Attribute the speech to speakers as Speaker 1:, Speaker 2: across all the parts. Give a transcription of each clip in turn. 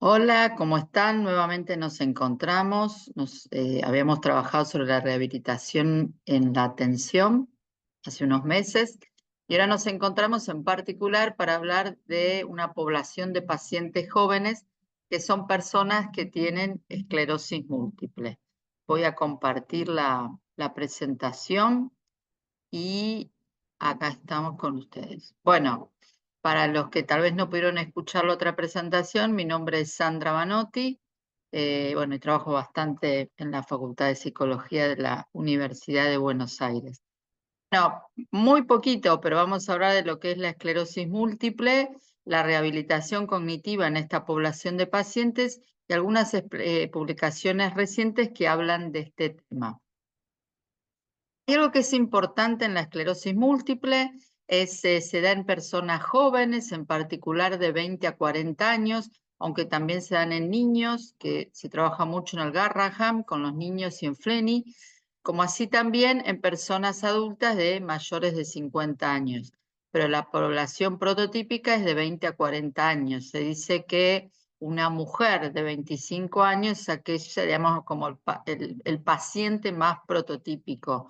Speaker 1: Hola, ¿cómo están? Nuevamente nos encontramos. Habíamos trabajado sobre la rehabilitación en la atención hace unos meses y ahora nos encontramos en particular para hablar de una población de pacientes jóvenes que son personas que tienen esclerosis múltiple. Voy a compartir la presentación y acá estamos con ustedes. Bueno, para los que tal vez no pudieron escuchar la otra presentación, mi nombre es Sandra Banotti. Bueno, y trabajo bastante en la Facultad de Psicología de la Universidad de Buenos Aires. No, muy poquito, pero vamos a hablar de lo que es la esclerosis múltiple, la rehabilitación cognitiva en esta población de pacientes y algunas publicaciones recientes que hablan de este tema. Y algo que es importante en la esclerosis múltiple se da en personas jóvenes, en particular de 20 a 40 años, aunque también se dan en niños, que se trabaja mucho en el Garraham, con los niños y en Flenny, como así también en personas adultas de mayores de 50 años. Pero la población prototípica es de 20 a 40 años. Se dice que una mujer de 25 años es aquella, digamos, como el paciente más prototípico.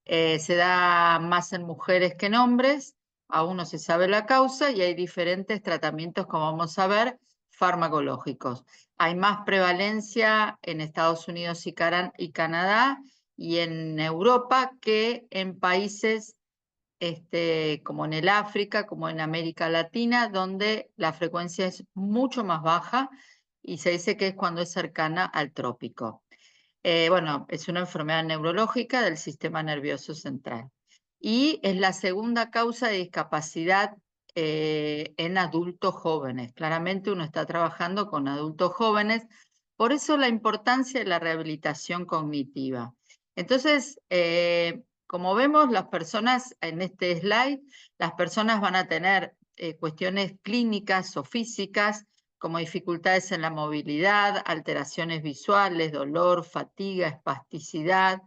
Speaker 1: Se da más en mujeres que en hombres, aún no se sabe la causa y hay diferentes tratamientos, como vamos a ver, farmacológicos. Hay más prevalencia en Estados Unidos y Canadá y en Europa que en países como en el África, como en América Latina, donde la frecuencia es mucho más baja y se dice que es cuando es cercana al trópico. Bueno, es una enfermedad neurológica del sistema nervioso central y es la segunda causa de discapacidad en adultos jóvenes. Claramente uno está trabajando con adultos jóvenes, por eso la importancia de la rehabilitación cognitiva. Entonces, como vemos, las personas en este slide, las personas van a tener cuestiones clínicas o físicas como dificultades en la movilidad, alteraciones visuales, dolor, fatiga, espasticidad,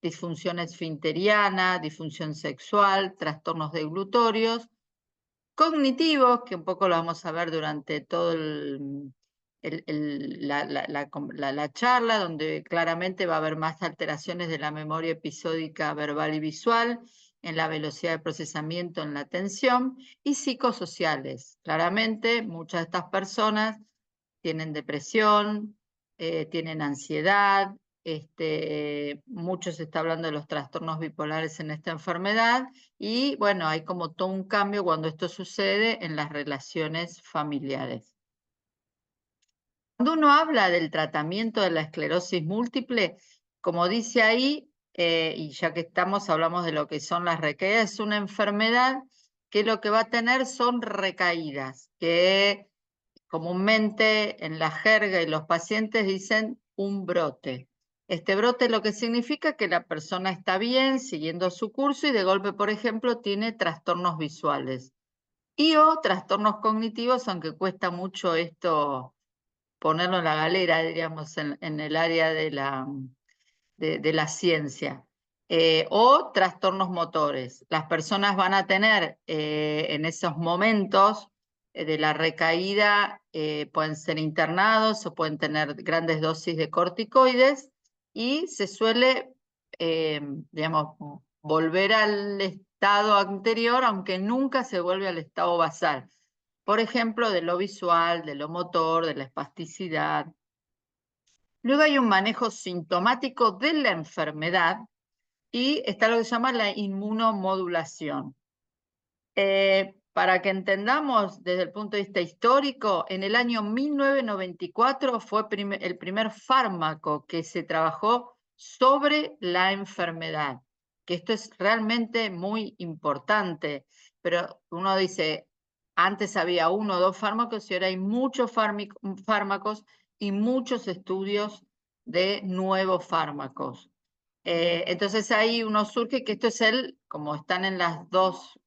Speaker 1: disfunción esfinteriana, disfunción sexual, trastornos deglutorios, cognitivos, que un poco lo vamos a ver durante todo la charla, donde claramente va a haber más alteraciones de la memoria episódica verbal y visual, en la velocidad de procesamiento, en la atención, y psicosociales. Claramente, muchas de estas personas tienen depresión, tienen ansiedad, mucho se está hablando de los trastornos bipolares en esta enfermedad y bueno, hay como todo un cambio cuando esto sucede en las relaciones familiares. Cuando uno habla del tratamiento de la esclerosis múltiple, como dice ahí, y ya que estamos, hablamos de lo que son las recaídas, es una enfermedad que lo que va a tener son recaídas, que comúnmente en la jerga y los pacientes dicen un brote. Este brote lo que significa que la persona está bien, siguiendo su curso y de golpe, por ejemplo, tiene trastornos visuales y o trastornos cognitivos, aunque cuesta mucho esto ponerlo en la galera, diríamos, en el área de la ciencia. O trastornos motores. Las personas van a tener en esos momentos de la recaída, pueden ser internados o pueden tener grandes dosis de corticoides y se suele, digamos, volver al estado anterior, aunque nunca se vuelve al estado basal. Por ejemplo, de lo visual, de lo motor, de la espasticidad. Luego hay un manejo sintomático de la enfermedad y está lo que se llama la inmunomodulación. Para que entendamos desde el punto de vista histórico, en el año 1994 fue el primer fármaco que se trabajó sobre la enfermedad, que esto es realmente muy importante, pero uno dice, antes había uno o dos fármacos y ahora hay muchos fármacos y muchos estudios de nuevos fármacos. Entonces ahí uno surge que esto es como están en las dos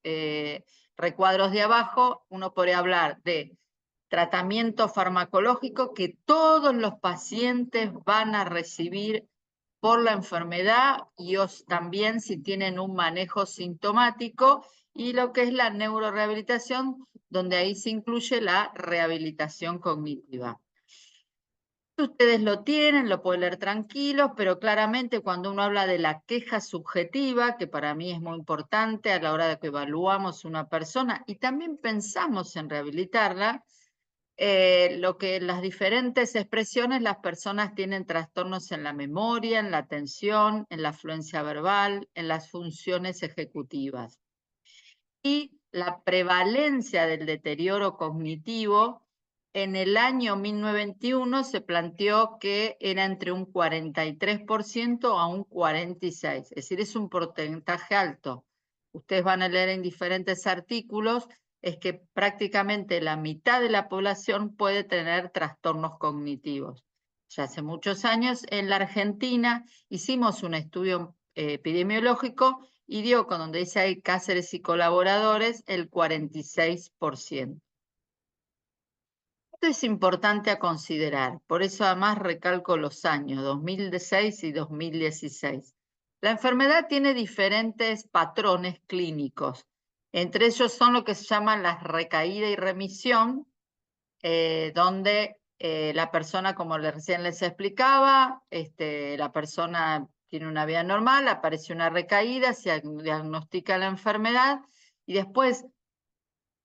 Speaker 1: recuadros de abajo, uno podría hablar de tratamiento farmacológico que todos los pacientes van a recibir por la enfermedad y también si tienen un manejo sintomático y lo que es la neurorehabilitación, donde ahí se incluye la rehabilitación cognitiva. Ustedes lo tienen, lo pueden leer tranquilos, pero claramente cuando uno habla de la queja subjetiva, que para mí es muy importante a la hora de que evaluamos una persona y también pensamos en rehabilitarla, lo que las diferentes expresiones, las personas tienen trastornos en la memoria, en la atención, en la fluencia verbal, en las funciones ejecutivas. Y la prevalencia del deterioro cognitivo en el año 1921 se planteó que era entre un 43% a un 46%, es decir, es un porcentaje alto. Ustedes van a leer en diferentes artículos, es que prácticamente la mitad de la población puede tener trastornos cognitivos. Ya hace muchos años en la Argentina hicimos un estudio epidemiológico y dio con donde dice ahí Cáceres y colaboradores el 46%. Esto es importante a considerar, por eso además recalco los años 2006 y 2016. La enfermedad tiene diferentes patrones clínicos, entre ellos son lo que se llaman las recaída y remisión, donde la persona, como recién les explicaba, la persona tiene una vida normal, aparece una recaída, se diagnostica la enfermedad y después,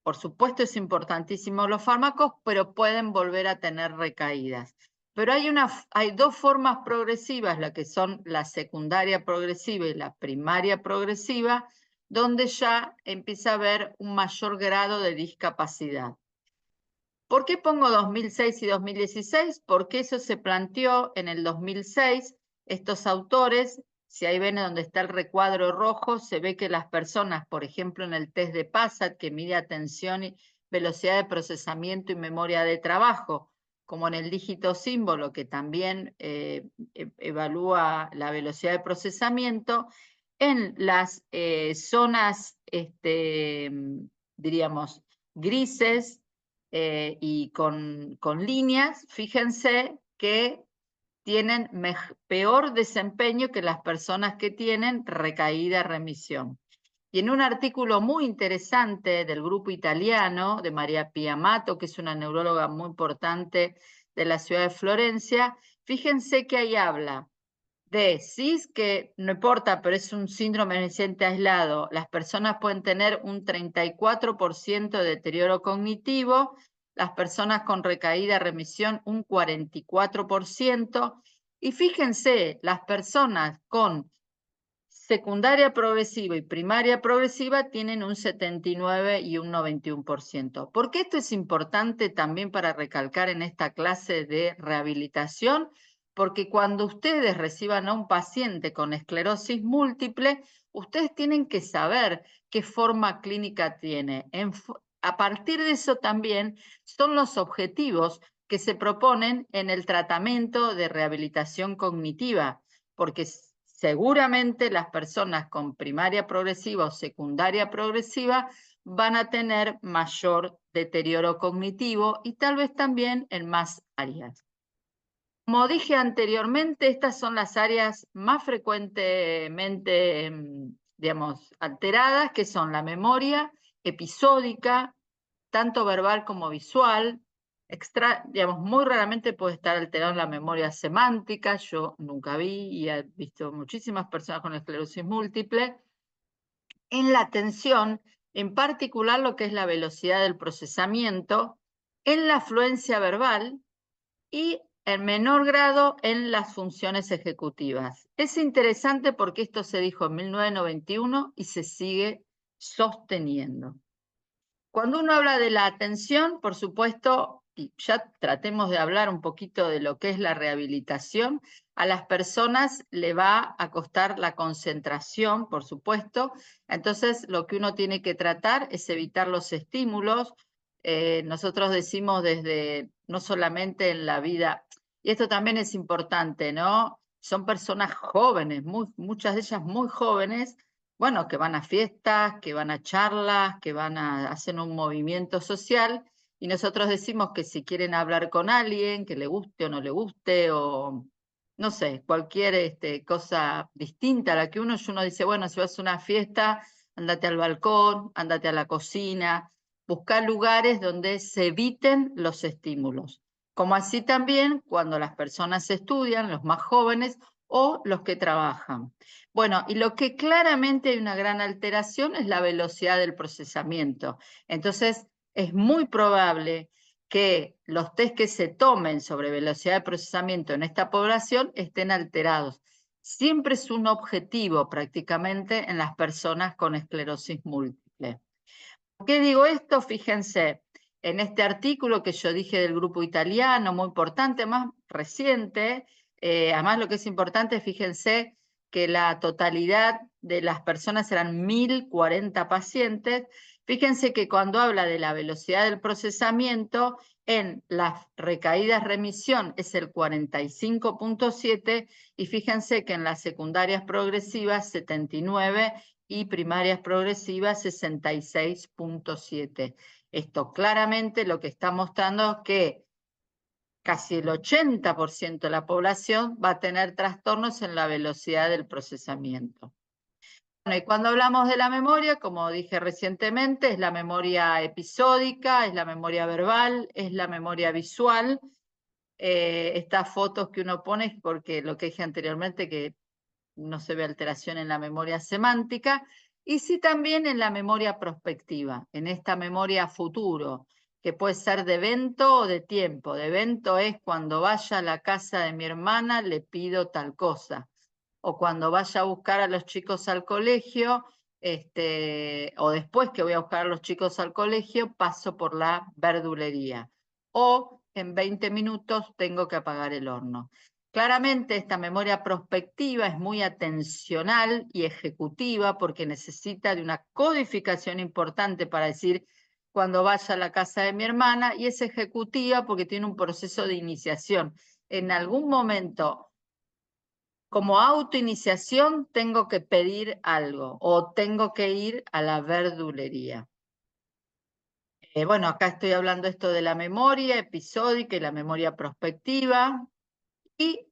Speaker 1: por supuesto, es importantísimo los fármacos, pero pueden volver a tener recaídas. Pero hay dos formas progresivas, la que son la secundaria progresiva y la primaria progresiva, donde ya empieza a haber un mayor grado de discapacidad. ¿Por qué pongo 2006 y 2016? Porque eso se planteó en el 2006. Estos autores, si ahí ven donde está el recuadro rojo, se ve que las personas, por ejemplo, en el test de PASAT, que mide atención y velocidad de procesamiento y memoria de trabajo, como en el dígito símbolo, que también evalúa la velocidad de procesamiento, en las zonas, diríamos, grises, y con líneas, fíjense que tienen peor desempeño que las personas que tienen recaída, remisión. Y en un artículo muy interesante del grupo italiano de María Pia Amato, que es una neuróloga muy importante de la ciudad de Florencia, fíjense que ahí habla de CIS, que no importa, pero es un síndrome reciente aislado. Las personas pueden tener un 34% de deterioro cognitivo, las personas con recaída, remisión, un 44%. Y fíjense, las personas con secundaria progresiva y primaria progresiva tienen un 79 y un 91%. ¿Por qué esto es importante también para recalcar en esta clase de rehabilitación? Porque cuando ustedes reciban a un paciente con esclerosis múltiple, ustedes tienen que saber qué forma clínica tiene. A partir de eso también son los objetivos que se proponen en el tratamiento de rehabilitación cognitiva, porque seguramente las personas con primaria progresiva o secundaria progresiva van a tener mayor deterioro cognitivo y tal vez también en más áreas. Como dije anteriormente, estas son las áreas más frecuentemente, digamos, alteradas, que son la memoria episódica, tanto verbal como visual. Digamos, muy raramente puede estar alterada en la memoria semántica. Yo nunca vi y he visto muchísimas personas con esclerosis múltiple. En la atención, en particular lo que es la velocidad del procesamiento, en la fluencia verbal y en menor grado en las funciones ejecutivas. Es interesante porque esto se dijo en 1991 y se sigue sosteniendo. Cuando uno habla de la atención, por supuesto, y ya tratemos de hablar un poquito de lo que es la rehabilitación, a las personas le va a costar la concentración, por supuesto. Entonces, lo que uno tiene que tratar es evitar los estímulos. Nosotros decimos desde, no solamente en la vida, y esto también es importante, ¿no? Son personas jóvenes, muchas de ellas muy jóvenes, bueno, que van a fiestas, que van a charlas, que van a hacer un movimiento social, y nosotros decimos que si quieren hablar con alguien, que le guste o no le guste, o no sé, cualquier cosa distinta a la que uno dice, bueno, si vas a una fiesta, andate al balcón, andate a la cocina, buscar lugares donde se eviten los estímulos. como así también cuando las personas estudian, los más jóvenes o los que trabajan. Bueno, y lo que claramente hay una gran alteración es la velocidad del procesamiento. Entonces, es muy probable que los test que se tomen sobre velocidad de procesamiento en esta población estén alterados. Siempre es un objetivo prácticamente en las personas con esclerosis múltiple. ¿Por qué digo esto? Fíjense, en este artículo que yo dije del grupo italiano, muy importante, más reciente, además lo que es importante, fíjense que la totalidad de las personas eran 1040 pacientes. Fíjense que cuando habla de la velocidad del procesamiento, en las recaídas remisión es el 45.7 y fíjense que en las secundarias progresivas 79 y primarias progresivas 66.7. Esto claramente lo que está mostrando es que casi el 80% de la población va a tener trastornos en la velocidad del procesamiento. Bueno, y cuando hablamos de la memoria, como dije recientemente, es la memoria episódica, es la memoria verbal, es la memoria visual. Estas fotos que uno pone es porque lo que dije anteriormente, que no se ve alteración en la memoria semántica, y sí también en la memoria prospectiva, en esta memoria futuro, que puede ser de evento o de tiempo. De evento es cuando vaya a la casa de mi hermana, le pido tal cosa, o cuando vaya a buscar a los chicos al colegio, o después que voy a buscar a los chicos al colegio, paso por la verdulería, o en 20 minutos tengo que apagar el horno. Claramente esta memoria prospectiva es muy atencional y ejecutiva porque necesita de una codificación importante para decir cuando vaya a la casa de mi hermana, y es ejecutiva porque tiene un proceso de iniciación. En algún momento, como autoiniciación, tengo que pedir algo o tengo que ir a la verdulería. Bueno, acá estoy hablando esto de la memoria episódica y la memoria prospectiva. Y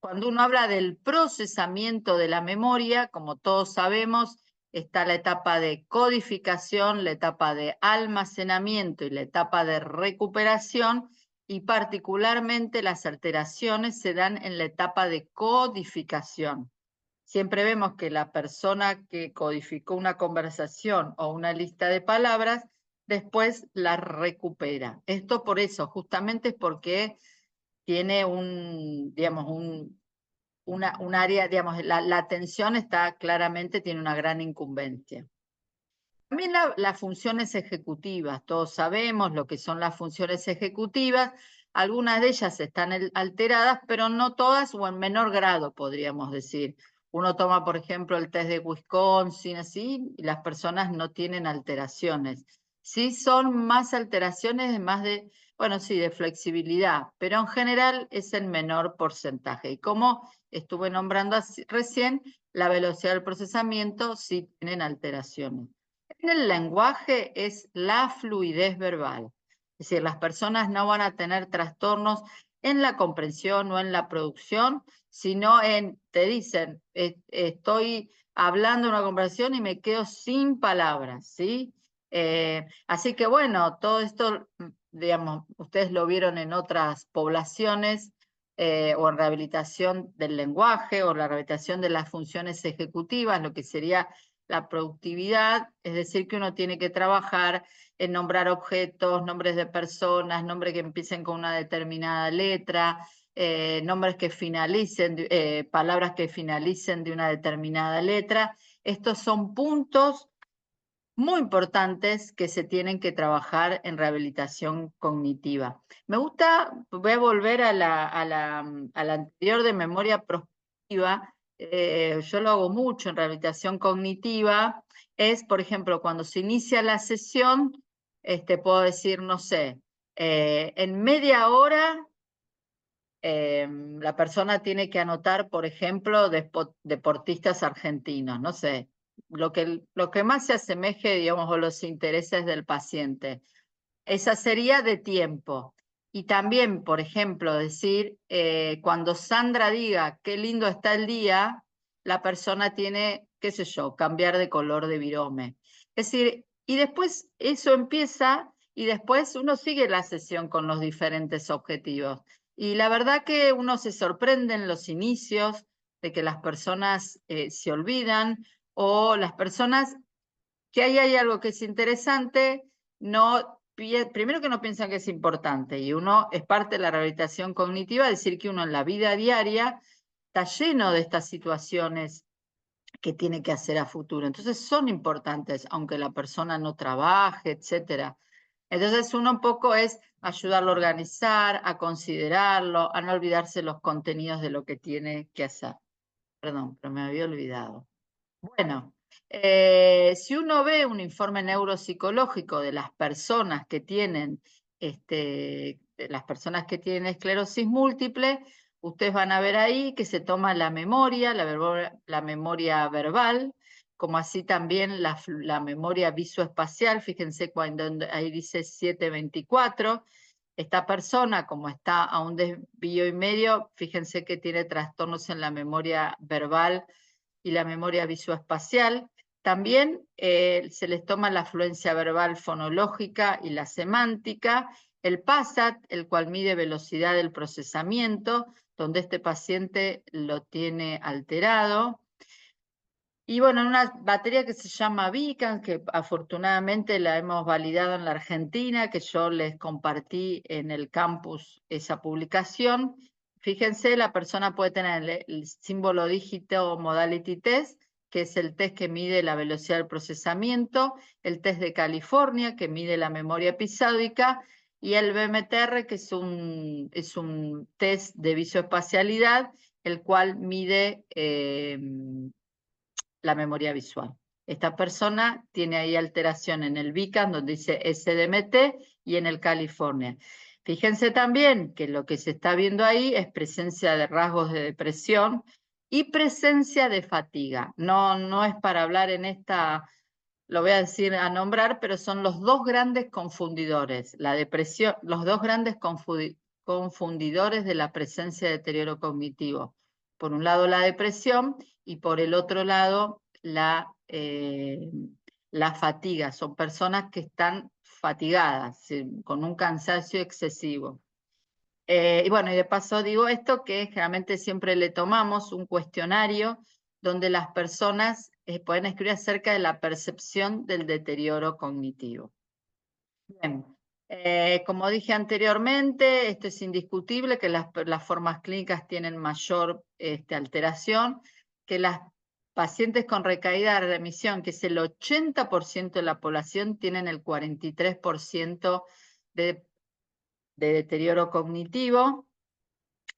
Speaker 1: cuando uno habla del procesamiento de la memoria, como todos sabemos, está la etapa de codificación, la etapa de almacenamiento y la etapa de recuperación, y particularmente las alteraciones se dan en la etapa de codificación. Siempre vemos que la persona que codificó una conversación o una lista de palabras, después la recupera. Esto por eso, justamente es porque tiene digamos, un área, digamos, la atención está claramente, tiene una gran incumbencia. También las funciones ejecutivas, todos sabemos lo que son las funciones ejecutivas, algunas de ellas están alteradas, pero no todas o en menor grado, podríamos decir. Uno toma, por ejemplo, el test de Wisconsin, así, y las personas no tienen alteraciones. Sí son más alteraciones, más de, bueno, sí, de flexibilidad, pero en general es el menor porcentaje. Y como estuve nombrando recién, la velocidad del procesamiento sí tienen alteraciones. En el lenguaje es la fluidez verbal. Es decir, las personas no van a tener trastornos en la comprensión o en la producción, sino te dicen, estoy hablando una conversación y me quedo sin palabras, ¿sí? Así que bueno, todo esto, digamos, ustedes lo vieron en otras poblaciones, o en rehabilitación del lenguaje o la rehabilitación de las funciones ejecutivas, lo que sería la productividad, es decir, que uno tiene que trabajar en nombrar objetos, nombres de personas, nombres que empiecen con una determinada letra, nombres que finalicen, palabras que finalicen de una determinada letra. Estos son puntos muy importantes que se tienen que trabajar en rehabilitación cognitiva. Me gusta, voy a volver a la anterior de memoria prospectiva. Yo lo hago mucho en rehabilitación cognitiva. Es, por ejemplo, cuando se inicia la sesión, puedo decir, no sé, en media hora la persona tiene que anotar, por ejemplo, deportistas argentinos, no sé, lo que más se asemeje, digamos, a los intereses del paciente. Esa sería de tiempo. Y también, por ejemplo, decir, cuando Sandra diga qué lindo está el día, la persona tiene, qué sé yo, cambiar de color de virome. Es decir, y después eso empieza y después uno sigue la sesión con los diferentes objetivos. Y la verdad que uno se sorprende en los inicios de que las personas se olvidan, o las personas que ahí hay algo que es interesante, primero que no piensan que es importante, y uno es parte de la rehabilitación cognitiva, decir que uno en la vida diaria está lleno de estas situaciones que tiene que hacer a futuro. Entonces son importantes, aunque la persona no trabaje, etcétera. Entonces uno un poco es ayudarlo a organizar, a considerarlo, a no olvidarse los contenidos de lo que tiene que hacer. Perdón, pero me había olvidado. Bueno, si uno ve un informe neuropsicológico de las personas que tienen, de las personas que tienen esclerosis múltiple, ustedes van a ver ahí que se toma la memoria, la memoria verbal, como así también la memoria visoespacial. Fíjense cuando ahí dice 724. Esta persona, como está a un desvío y medio, fíjense que tiene trastornos en la memoria verbal y la memoria visoespacial. También se les toma la fluencia verbal fonológica y la semántica, el PASAT, el cual mide velocidad del procesamiento, donde este paciente lo tiene alterado. Y bueno, en una batería que se llama Beacon, que afortunadamente la hemos validado en la Argentina, que yo les compartí en el campus esa publicación. Fíjense, la persona puede tener el símbolo dígito modality test, que es el test que mide la velocidad del procesamiento, el test de California, que mide la memoria episódica, y el BMTR, que es un test de visoespacialidad, el cual mide la memoria visual. Esta persona tiene ahí alteración en el BICAN, donde dice SDMT, y en el California. Fíjense también que lo que se está viendo ahí es presencia de rasgos de depresión y presencia de fatiga. No es para hablar en esta, lo voy a decir a nombrar, pero son los dos grandes confundidores, la depresión, los dos grandes confundidores de la presencia de deterioro cognitivo. Por un lado la depresión y por el otro lado la fatiga. Son personas que están fatigadas, con un cansancio excesivo. Y bueno, y de paso digo esto, que generalmente siempre le tomamos un cuestionario donde las personas pueden escribir acerca de la percepción del deterioro cognitivo. Bien, como dije anteriormente, esto es indiscutible, que las formas clínicas tienen mayor alteración, que las pacientes con recaída de remisión, que es el 80% de la población, tienen el 43% de deterioro cognitivo.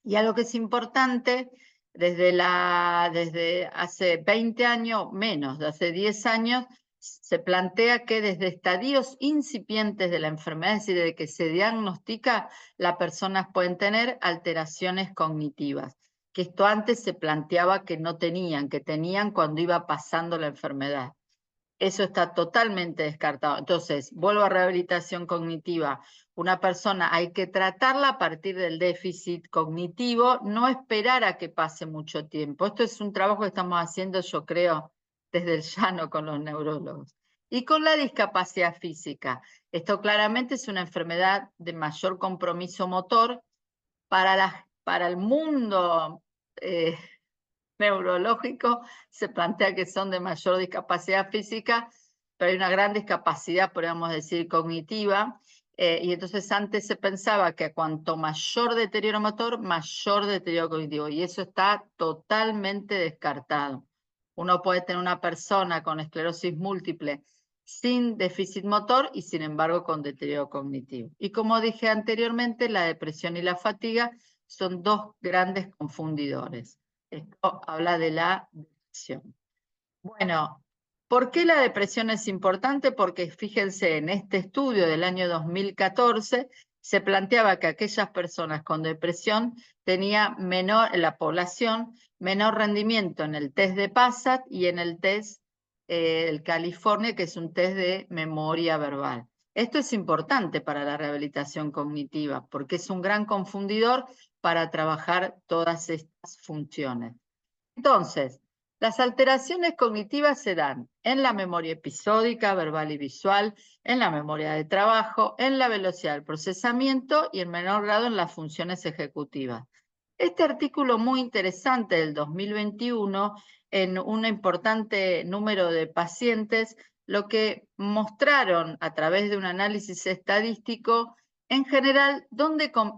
Speaker 1: Y algo que es importante, desde hace 20 años, menos, de hace 10 años, se plantea que desde estadios incipientes de la enfermedad, es decir, desde que se diagnostica, las personas pueden tener alteraciones cognitivas, que esto antes se planteaba que no tenían, que tenían cuando iba pasando la enfermedad. Eso está totalmente descartado. Entonces, vuelvo a rehabilitación cognitiva. Una persona hay que tratarla a partir del déficit cognitivo, no esperar a que pase mucho tiempo. Esto es un trabajo que estamos haciendo, yo creo, desde el llano con los neurólogos. Y con la discapacidad física. Esto claramente es una enfermedad de mayor compromiso motor para el mundo neurológico, se plantea que son de mayor discapacidad física, pero hay una gran discapacidad, podríamos decir, cognitiva, y entonces antes se pensaba que cuanto mayor deterioro motor, mayor deterioro cognitivo, y eso está totalmente descartado. Uno puede tener una persona con esclerosis múltiple sin déficit motor y sin embargo con deterioro cognitivo. Y como dije anteriormente, la depresión y la fatiga son dos grandes confundidores. Esto habla de la depresión. Bueno, ¿por qué la depresión es importante? Porque fíjense, en este estudio del año 2014 se planteaba que aquellas personas con depresión tenían en la población, menor rendimiento en el test de PASAT y en el test del California, que es un test de memoria verbal. Esto es importante para la rehabilitación cognitiva, porque es un gran confundidor para trabajar todas estas funciones. Entonces, Las alteraciones cognitivas se dan en la memoria episódica, verbal y visual, en la memoria de trabajo, en la velocidad del procesamiento y en menor grado en las funciones ejecutivas. Este artículo muy interesante del 2021, en un importante número de pacientes, lo que mostraron a través de un análisis estadístico, en general,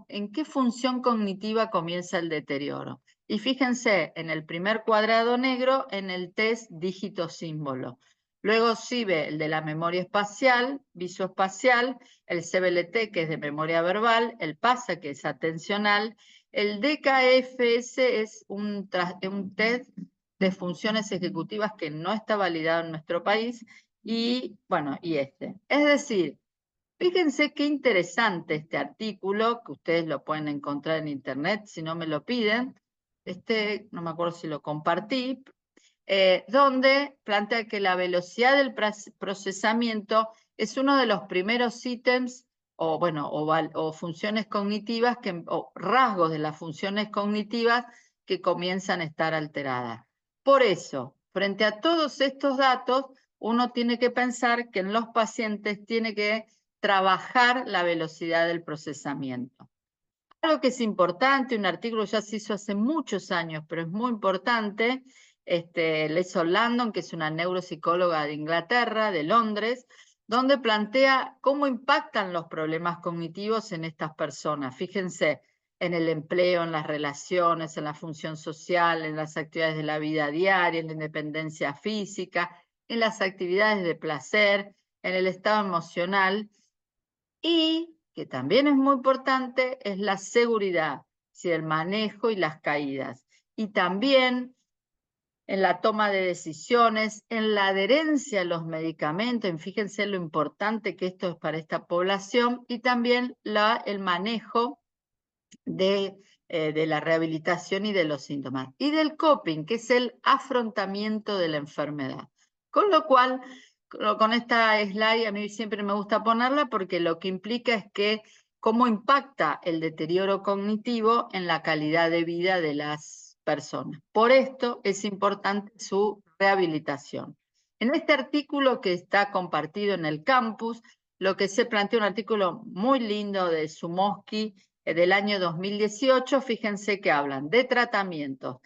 Speaker 1: en qué función cognitiva comienza el deterioro. Y fíjense, en el primer cuadrado negro, en el test dígito-símbolo. Luego sigue el de la memoria espacial, visoespacial, el CBLT, que es de memoria verbal, el PASA, que es atencional, el DKFS es un test de funciones ejecutivas que no está validado en nuestro país, y bueno, y este. Es decir, fíjense qué interesante este artículo, que ustedes lo pueden encontrar en internet si no me lo piden. No me acuerdo si lo compartí, donde plantea que la velocidad del procesamiento es uno de los primeros ítems o funciones cognitivas, o rasgos de las funciones cognitivas que comienzan a estar alteradas. Por eso, frente a todos estos datos, uno tiene que pensar que en los pacientes tiene que trabajar la velocidad del procesamiento. Algo que es importante, un artículo ya se hizo hace muchos años, pero es muy importante, lo hizo Landon, que es una neuropsicóloga de Inglaterra, de Londres, donde plantea cómo impactan los problemas cognitivos en estas personas. Fíjense, en el empleo, en las relaciones, en la función social, en las actividades de la vida diaria, en la independencia física, en las actividades de placer, en el estado emocional. Y, que también es muy importante, es la seguridad, el manejo y las caídas. Y también en la toma de decisiones, en la adherencia a los medicamentos, fíjense lo importante que esto es para esta población, y también el manejo de la rehabilitación y de los síntomas. Y del coping, que es el afrontamiento de la enfermedad. Con lo cual, con esta slide a mí siempre me gusta ponerla porque lo que implica es que cómo impacta el deterioro cognitivo en la calidad de vida de las personas. Por esto es importante su rehabilitación. En este artículo que está compartido en el campus, lo que se plantea, un artículo muy lindo de Sumoski del año 2018, fíjense que hablan de tratamientos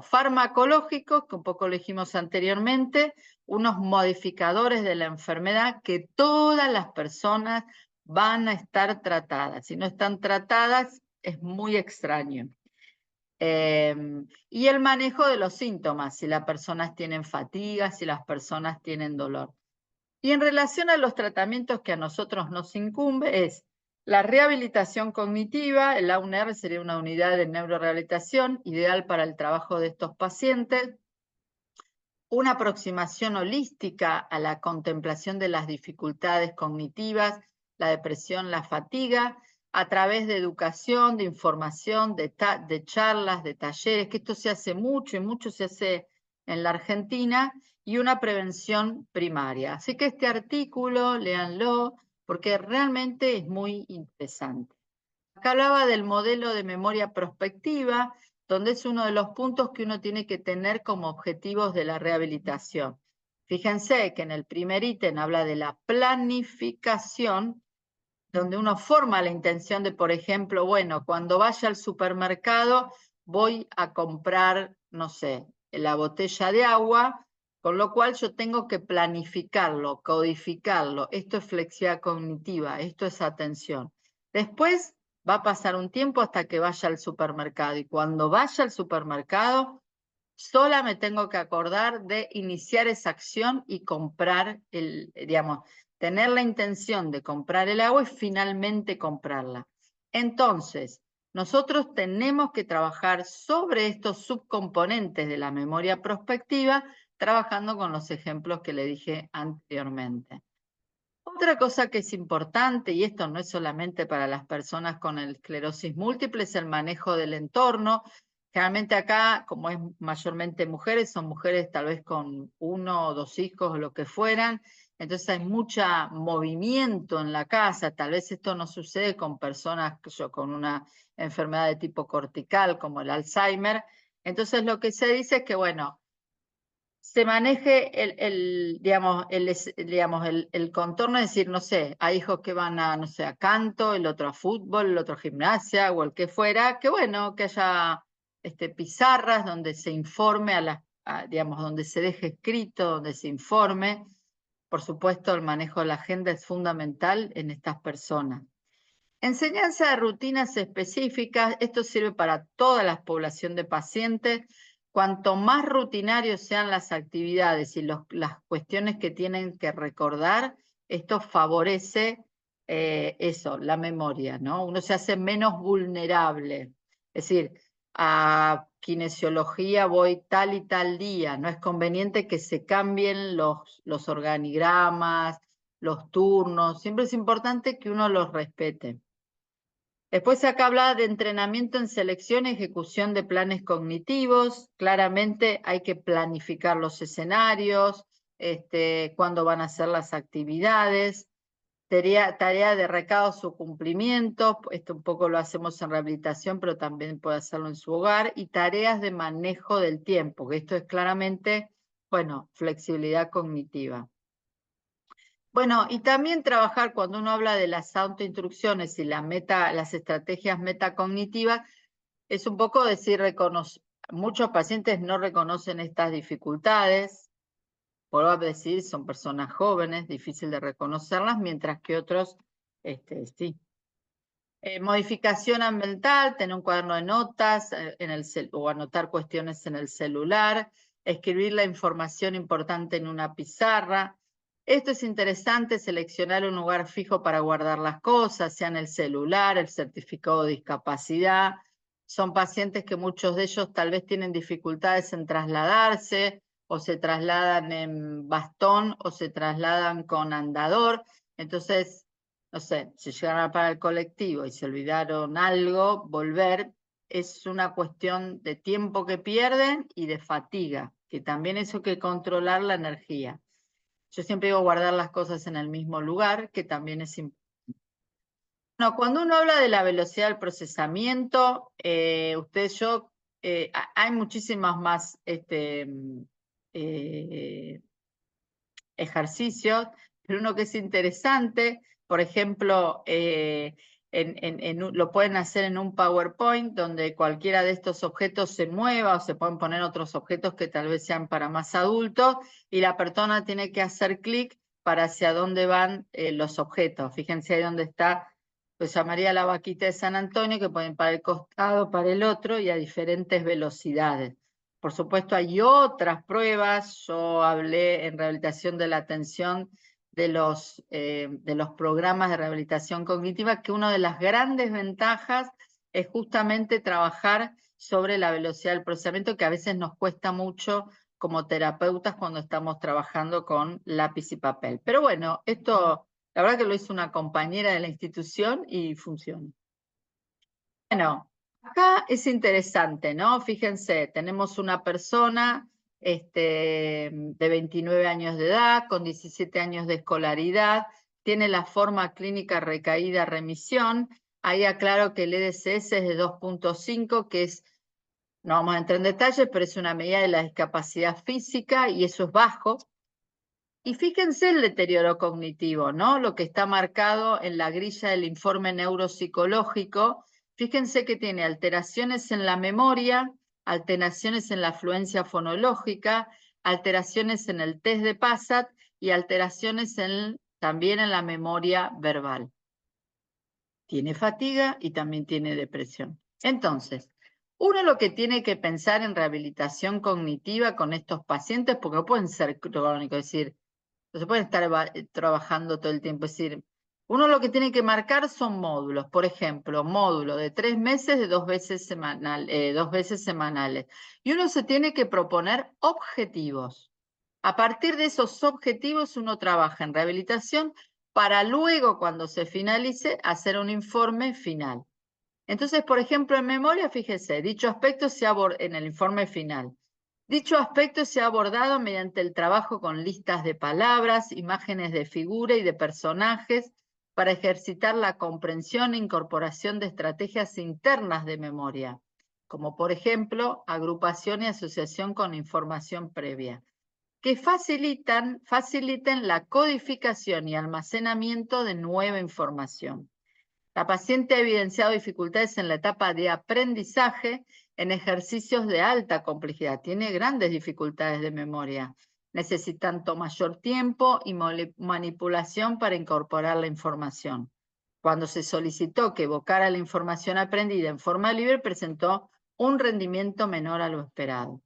Speaker 1: farmacológicos, que un poco lo dijimos anteriormente, unos modificadores de la enfermedad que todas las personas van a estar tratadas. Si no están tratadas, es muy extraño. Y el manejo de los síntomas, si las personas tienen fatiga, si las personas tienen dolor. Y en relación a los tratamientos que a nosotros nos incumbe, es la rehabilitación cognitiva. El AUNR sería una unidad de neurorehabilitación ideal para el trabajo de estos pacientes. Una aproximación holística a la contemplación de las dificultades cognitivas, la depresión, la fatiga, a través de educación, de información, de charlas, de talleres, que esto se hace mucho y mucho se hace en la Argentina, y una prevención primaria. Así que este artículo, léanlo, porque realmente es muy interesante. Acá hablaba del modelo de memoria prospectiva, donde es uno de los puntos que uno tiene que tener como objetivos de la rehabilitación. Fíjense que en el primer ítem habla de la planificación, donde uno forma la intención de, por ejemplo, bueno, cuando vaya al supermercado voy a comprar, no sé, la botella de agua, con lo cual yo tengo que planificarlo, codificarlo. Esto es flexibilidad cognitiva, esto es atención. Después va a pasar un tiempo hasta que vaya al supermercado, y cuando vaya al supermercado, sola me tengo que acordar de iniciar esa acción y comprar tener la intención de comprar el agua y finalmente comprarla. Entonces, nosotros tenemos que trabajar sobre estos subcomponentes de la memoria prospectiva, trabajando con los ejemplos que le dije anteriormente. Otra cosa que es importante, y esto no es solamente para las personas con esclerosis múltiple, es el manejo del entorno. Generalmente acá, como es mayormente mujeres, son mujeres tal vez con 1 o 2 hijos o lo que fueran, entonces hay mucho movimiento en la casa. Tal vez esto no sucede con personas con una enfermedad de tipo cortical como el Alzheimer, Entonces lo que se dice es que, bueno, se maneje digamos, el contorno, es decir, no sé, hay hijos que van a, no sé, a canto, el otro a fútbol, el otro a gimnasia o el que fuera, que bueno, que haya pizarras donde se informe digamos, donde se deje escrito, donde se informe. Por supuesto, el manejo de la agenda es fundamental en estas personas. Enseñanza de rutinas específicas, esto sirve para toda la población de pacientes. Cuanto más rutinarios sean las actividades y las cuestiones que tienen que recordar, esto favorece eso, la memoria, ¿no? Uno se hace menos vulnerable. Es decir, a kinesiología voy tal y tal día, no es conveniente que se cambien los organigramas, los turnos, siempre es importante que uno los respete. Después acá habla de entrenamiento en selección y ejecución de planes cognitivos. Claramente hay que planificar los escenarios, cuándo van a ser las actividades, tarea de recados o cumplimiento, esto un poco lo hacemos en rehabilitación, pero también puede hacerlo en su hogar, y tareas de manejo del tiempo, que esto es claramente, bueno, flexibilidad cognitiva. Bueno, y también trabajar cuando uno habla de las autoinstrucciones y las estrategias metacognitivas, es un poco decir, muchos pacientes no reconocen estas dificultades, por decir, son personas jóvenes, difícil de reconocerlas, mientras que otros, sí. Modificación ambiental, tener un cuaderno de notas o anotar cuestiones en el celular, escribir la información importante en una pizarra. Esto es interesante, seleccionar un lugar fijo para guardar las cosas, sea en el celular, el certificado de discapacidad. Son pacientes que muchos de ellos tal vez tienen dificultades en trasladarse, o se trasladan en bastón, o se trasladan con andador. Entonces, no sé, si llegaron a parar el colectivo y se olvidaron algo, volver es una cuestión de tiempo que pierden y de fatiga, que también eso hay que controlar la energía. Yo siempre digo guardar las cosas en el mismo lugar, que también es importante. No, cuando uno habla de la velocidad del procesamiento, hay muchísimas más ejercicios, pero uno que es interesante, por ejemplo, lo pueden hacer en un PowerPoint donde cualquiera de estos objetos se mueva, o se pueden poner otros objetos que tal vez sean para más adultos, y la persona tiene que hacer clic para hacia dónde van los objetos. Fíjense ahí dónde está, pues llamaría la vaquita de San Antonio, que pueden para el costado, para el otro, y a diferentes velocidades. Por supuesto, hay otras pruebas. Yo hablé en rehabilitación de la atención de los programas de rehabilitación cognitiva, que una de las grandes ventajas es justamente trabajar sobre la velocidad del procesamiento, que a veces nos cuesta mucho como terapeutas cuando estamos trabajando con lápiz y papel. Pero bueno, esto, la verdad que lo hizo una compañera de la institución y funciona. Bueno, acá es interesante, ¿no? Fíjense, tenemos una persona de 29 años de edad, con 17 años de escolaridad, tiene la forma clínica recaída remisión. Ahí aclaro que el EDCS es de 2.5, que es, no vamos a entrar en detalles, pero es una medida de la discapacidad física y eso es bajo. Y fíjense el deterioro cognitivo, ¿no? Lo que está marcado en la grilla del informe neuropsicológico. Fíjense que tiene alteraciones en la memoria, alteraciones en la fluencia fonológica, alteraciones en el test de PASAT y alteraciones también en la memoria verbal. Tiene fatiga y también tiene depresión. Entonces, uno lo que tiene que pensar en rehabilitación cognitiva con estos pacientes, porque pueden ser crónicos, es decir, no se pueden estar trabajando todo el tiempo. Es decir, uno lo que tiene que marcar son módulos. Por ejemplo, módulo de 3 meses de 2 veces semanales. Y uno se tiene que proponer objetivos. A partir de esos objetivos uno trabaja en rehabilitación para luego, cuando se finalice, hacer un informe final. Entonces, por ejemplo, en memoria, fíjese, dicho aspecto se aborda en el informe final. Dicho aspecto se ha abordado mediante el trabajo con listas de palabras, imágenes de figura y de personajes para ejercitar la comprensión e incorporación de estrategias internas de memoria. como por ejemplo agrupación y asociación con información previa, que faciliten la codificación y almacenamiento de nueva información. La paciente ha evidenciado dificultades en la etapa de aprendizaje en ejercicios de alta complejidad. Tiene grandes dificultades de memoria. Necesitando mayor tiempo y manipulación para incorporar la información. Cuando se solicitó que evocara la información aprendida en forma libre, presentó un rendimiento menor a lo esperado.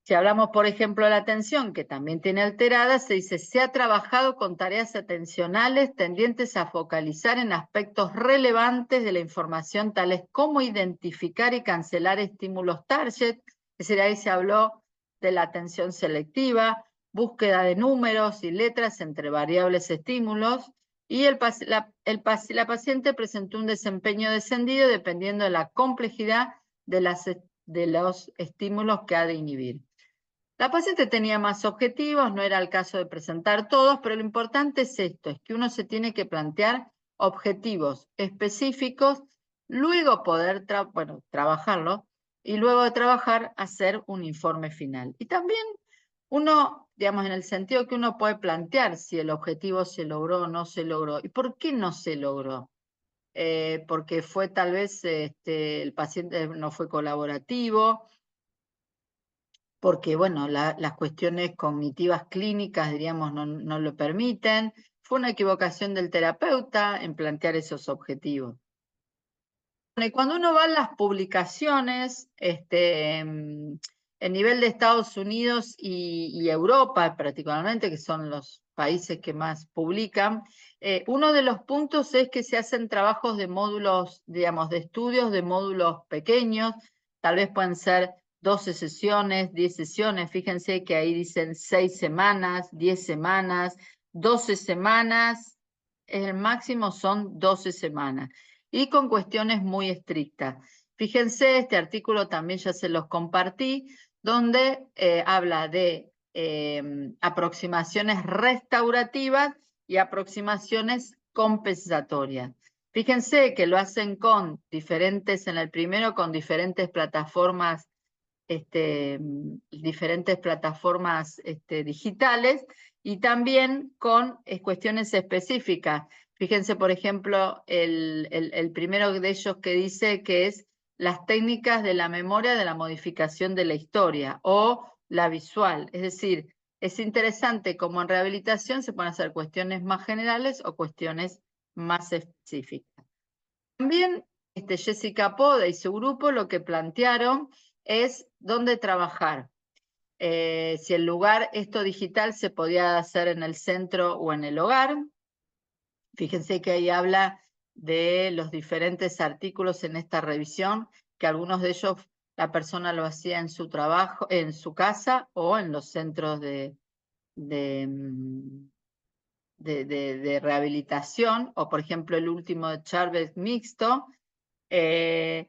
Speaker 1: Si hablamos, por ejemplo, de la atención, que también tiene alterada, se dice, se ha trabajado con tareas atencionales tendientes a focalizar en aspectos relevantes de la información, tales como identificar y cancelar estímulos target, es decir, ahí se habló de la atención selectiva, búsqueda de números y letras entre variables estímulos, y la paciente presentó un desempeño descendido dependiendo de la complejidad de los estímulos que ha de inhibir. La paciente tenía más objetivos, no era el caso de presentar todos, pero lo importante es esto, es que uno se tiene que plantear objetivos específicos, luego poder trabajarlo, y luego de trabajar hacer un informe final. Y también uno, digamos, en el sentido que uno puede plantear si el objetivo se logró o no se logró. ¿Y por qué no se logró? Porque fue tal vez el paciente no fue colaborativo, porque, bueno, las cuestiones cognitivas clínicas, diríamos, no lo permiten. Fue una equivocación del terapeuta en plantear esos objetivos. Y cuando uno va a las publicaciones, el nivel de Estados Unidos y Europa, particularmente, que son los países que más publican, uno de los puntos es que se hacen trabajos de módulos, digamos, de estudios de módulos pequeños, tal vez pueden ser 12 sesiones, 10 sesiones, fíjense que ahí dicen 6 semanas, 10 semanas, 12 semanas, el máximo son 12 semanas, y con cuestiones muy estrictas. Fíjense, este artículo también ya se los compartí, donde habla de aproximaciones restaurativas y aproximaciones compensatorias. Fíjense que lo hacen con diferentes, en el primero con diferentes plataformas digitales, y también con cuestiones específicas. Fíjense, por ejemplo, el primero de ellos que dice que es las técnicas de la memoria de la modificación de la historia o la visual. Es decir, es interesante cómo en rehabilitación se pueden hacer cuestiones más generales o cuestiones más específicas. También Jessica Poda y su grupo lo que plantearon es dónde trabajar. Si el lugar, esto digital, se podía hacer en el centro o en el hogar. Fíjense que ahí habla de los diferentes artículos en esta revisión, que algunos de ellos la persona lo hacía en su trabajo, en su casa o en los centros de rehabilitación, o por ejemplo el último de Chávez mixto. Es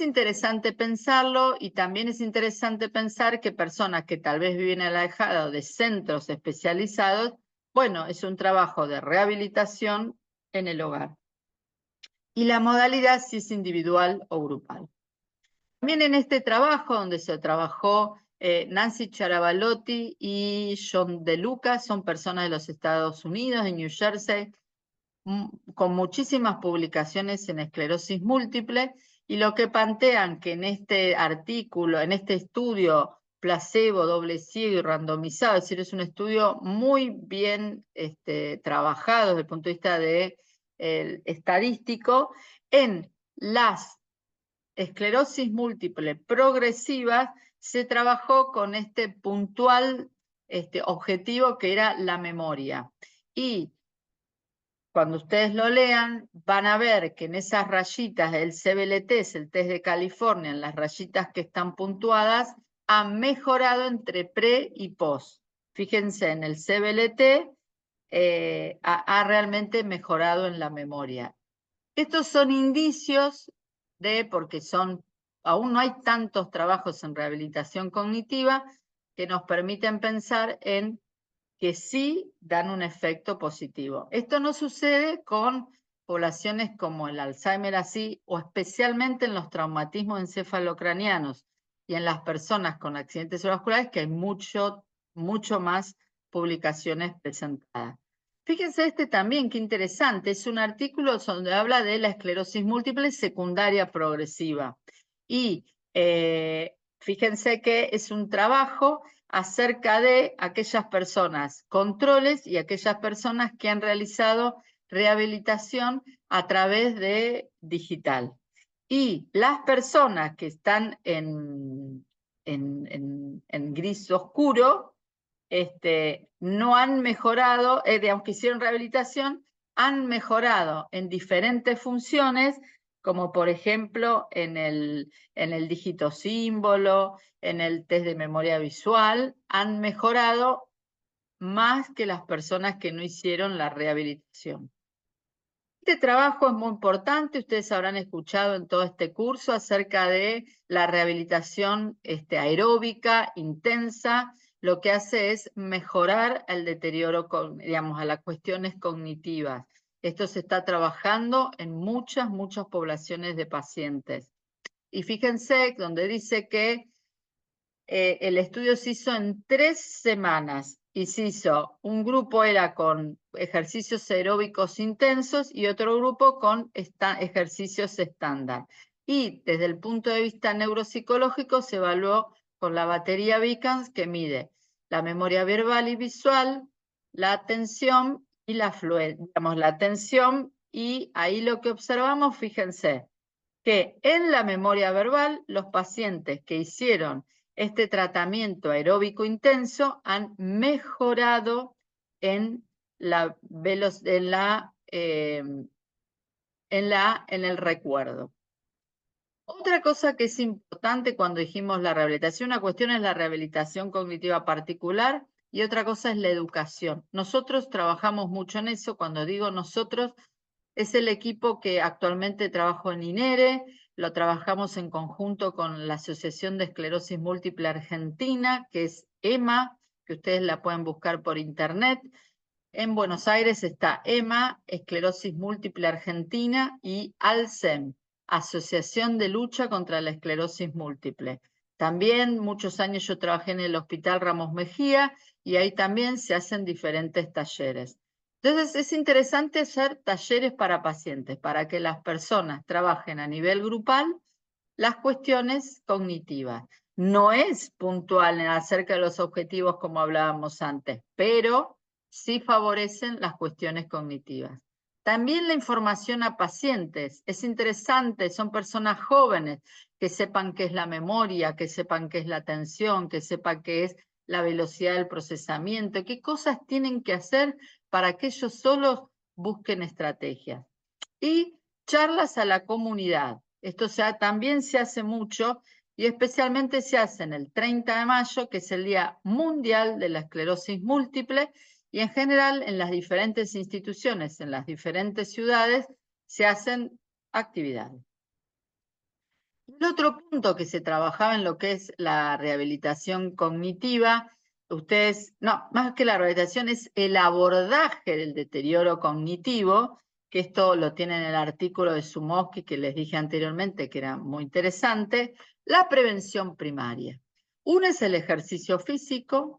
Speaker 1: interesante pensarlo, y también es interesante pensar que personas que tal vez viven alejadas de centros especializados, bueno, es un trabajo de rehabilitación en el hogar. Y la modalidad si es individual o grupal. También en este trabajo, donde se trabajó Nancy Charabalotti y John De Luca, son personas de los Estados Unidos, de New Jersey, con muchísimas publicaciones en esclerosis múltiple, y lo que plantean que en este artículo, en este estudio placebo, doble ciego y randomizado, es decir, es un estudio muy bien trabajado desde el punto de vista estadístico, en las esclerosis múltiple progresivas se trabajó con este puntual objetivo que era la memoria. Y cuando ustedes lo lean, van a ver que en esas rayitas del CBLT, es el test de California, en las rayitas que están puntuadas, han mejorado entre pre y post. Fíjense, en el CBLT ha realmente mejorado en la memoria. Estos son indicios porque aún no hay tantos trabajos en rehabilitación cognitiva que nos permiten pensar en que sí dan un efecto positivo. Esto no sucede con poblaciones como el Alzheimer así, o especialmente en los traumatismos encefalocranianos y en las personas con accidentes cerebrovasculares, que hay mucho más publicaciones presentadas. Fíjense este también, qué interesante, es un artículo donde habla de la esclerosis múltiple secundaria progresiva. Y fíjense que es un trabajo acerca de aquellas personas controles y aquellas personas que han realizado rehabilitación a través de digital. Y las personas que están en gris oscuro, no han mejorado, digamos que hicieron rehabilitación, han mejorado en diferentes funciones, como por ejemplo en el dígito símbolo, en el test de memoria visual, han mejorado más que las personas que no hicieron la rehabilitación. Este trabajo es muy importante, ustedes habrán escuchado en todo este curso acerca de la rehabilitación aeróbica intensa, lo que hace es mejorar el deterioro, digamos, a las cuestiones cognitivas. Esto se está trabajando en muchas poblaciones de pacientes. Y fíjense donde dice que el estudio se hizo en 3 semanas y se hizo, un grupo era con ejercicios aeróbicos intensos y otro grupo con ejercicios estándar. Y desde el punto de vista neuropsicológico se evaluó con la batería Vicans, que mide la memoria verbal y visual, la atención y la fluencia, digamos, la atención, y ahí lo que observamos, fíjense, que en la memoria verbal los pacientes que hicieron este tratamiento aeróbico intenso han mejorado en el recuerdo. Otra cosa que es importante cuando dijimos la rehabilitación, una cuestión es la rehabilitación cognitiva particular y otra cosa es la educación. Nosotros trabajamos mucho en eso. Cuando digo nosotros, es el equipo que actualmente trabajo en INERE, lo trabajamos en conjunto con la Asociación de Esclerosis Múltiple Argentina, que es EMA, que ustedes la pueden buscar por internet. En Buenos Aires está EMA, Esclerosis Múltiple Argentina, y ALSEM, Asociación de Lucha contra la Esclerosis Múltiple. También muchos años yo trabajé en el Hospital Ramos Mejía y ahí también se hacen diferentes talleres. Entonces es interesante hacer talleres para pacientes, para que las personas trabajen a nivel grupal las cuestiones cognitivas. No es puntual acerca de los objetivos como hablábamos antes, pero sí favorecen las cuestiones cognitivas. También la información a pacientes. Es interesante, son personas jóvenes que sepan qué es la memoria, que sepan qué es la atención, que sepan qué es la velocidad del procesamiento, qué cosas tienen que hacer para que ellos solos busquen estrategias. Y charlas a la comunidad. Esto también se hace mucho y especialmente se hace en el 30 de mayo, que es el Día Mundial de la Esclerosis Múltiple, y en general en las diferentes instituciones, en las diferentes ciudades, se hacen actividades. El otro punto que se trabajaba en lo que es la rehabilitación cognitiva, más que la rehabilitación, es el abordaje del deterioro cognitivo, que esto lo tiene en el artículo de Sumoski que les dije anteriormente, que era muy interesante, la prevención primaria. Una es el ejercicio físico,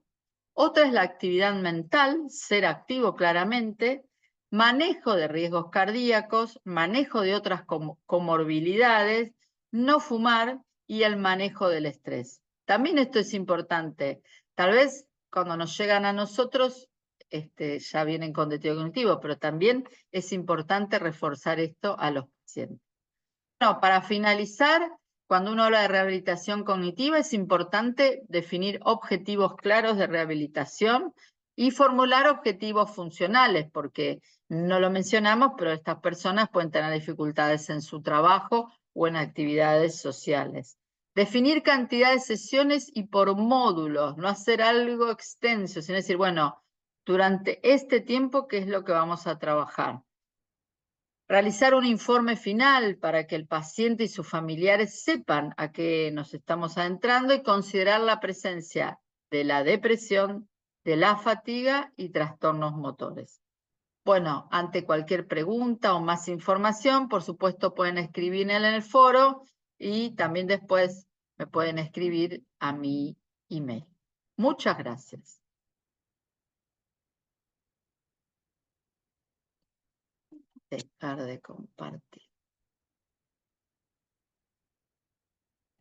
Speaker 1: otra es la actividad mental, ser activo claramente, manejo de riesgos cardíacos, manejo de otras comorbilidades, no fumar y el manejo del estrés. También esto es importante. Tal vez cuando nos llegan a nosotros ya vienen con deterioro cognitivo, pero también es importante reforzar esto a los pacientes. Bueno, para finalizar, cuando uno habla de rehabilitación cognitiva, es importante definir objetivos claros de rehabilitación y formular objetivos funcionales, porque no lo mencionamos, pero estas personas pueden tener dificultades en su trabajo o en actividades sociales. Definir cantidad de sesiones y por módulos, no hacer algo extenso, sino decir, bueno, durante este tiempo, ¿qué es lo que vamos a trabajar? Realizar un informe final para que el paciente y sus familiares sepan a qué nos estamos adentrando y considerar la presencia de la depresión, de la fatiga y trastornos motores. Bueno, ante cualquier pregunta o más información, por supuesto pueden escribir en el foro y también después me pueden escribir a mi email. Muchas gracias. Dejar de compartir.